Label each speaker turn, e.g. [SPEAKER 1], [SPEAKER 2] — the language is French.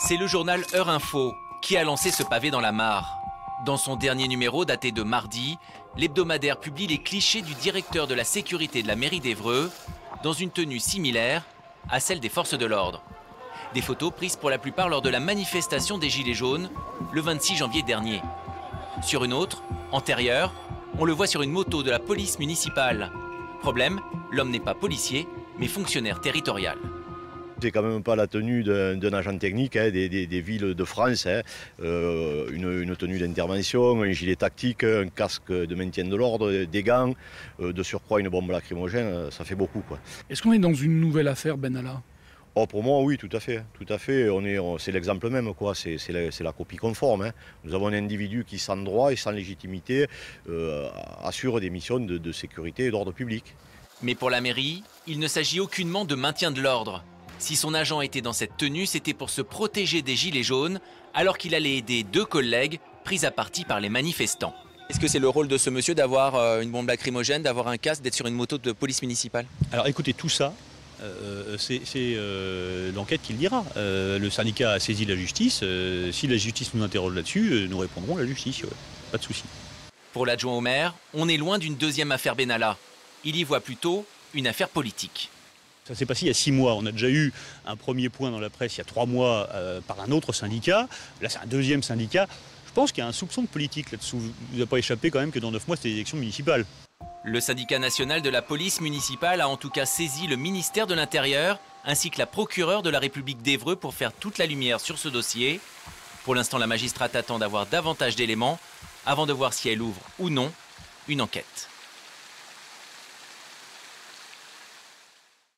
[SPEAKER 1] C'est le journal Heure Info qui a lancé ce pavé dans la mare. Dans son dernier numéro daté de mardi, l'hebdomadaire publie les clichés du directeur de la sécurité de la mairie d'Évreux dans une tenue similaire à celle des forces de l'ordre. Des photos prises pour la plupart lors de la manifestation des Gilets jaunes le 26 janvier dernier. Sur une autre, antérieure, on le voit sur une moto de la police municipale. Problème, l'homme n'est pas policier, mais fonctionnaire territorial.
[SPEAKER 2] C'est quand même pas la tenue d'un agent technique des villes de France. Une tenue d'intervention, un gilet tactique, un casque de maintien de l'ordre, des gants, de surcroît une bombe lacrymogène, ça fait beaucoup, quoi.
[SPEAKER 3] Est-ce qu'on est dans une nouvelle affaire Benalla ?
[SPEAKER 2] Oh, pour moi, oui, tout à fait. C'est l'exemple même, quoi. C'est la copie conforme, hein. Nous avons un individu qui, sans droit et sans légitimité, assure des missions de sécurité et d'ordre public.
[SPEAKER 1] Mais pour la mairie, il ne s'agit aucunement de maintien de l'ordre. Si son agent était dans cette tenue, c'était pour se protéger des gilets jaunes, alors qu'il allait aider deux collègues pris à partie par les manifestants. Est-ce que c'est le rôle de ce monsieur d'avoir une bombe lacrymogène, d'avoir un casque, d'être sur une moto de police municipale?
[SPEAKER 4] Alors écoutez, tout ça, c'est l'enquête qui le dira. Le syndicat a saisi la justice. Si la justice nous interroge là-dessus, nous répondrons à la justice. Ouais. Pas de souci.
[SPEAKER 1] Pour l'adjoint au maire, on est loin d'une deuxième affaire Benalla. Il y voit plutôt une affaire politique.
[SPEAKER 4] Ça s'est passé il y a 6 mois. On a déjà eu un premier point dans la presse il y a 3 mois par un autre syndicat. Là, c'est un deuxième syndicat. Je pense qu'il y a un soupçon de politique là-dessous. Il ne vous a pas échappé quand même que dans 9 mois, c'était l'élection municipale.
[SPEAKER 1] Le syndicat national de la police municipale a en tout cas saisi le ministère de l'Intérieur ainsi que la procureure de la République d'Évreux pour faire toute la lumière sur ce dossier. Pour l'instant, la magistrate attend d'avoir davantage d'éléments avant de voir si elle ouvre ou non une enquête.